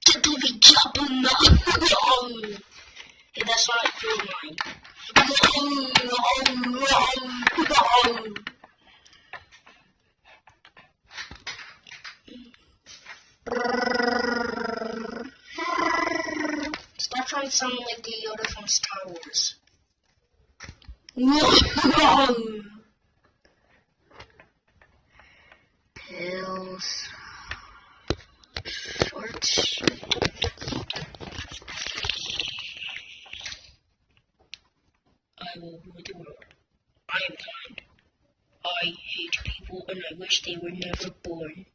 Tickle the job on the Hey, that's not your line. Stop trying to sound like the Yoda from Star Wars. Pills. Shorts. I will rule the world. I am kind. I hate people and I wish they were never born.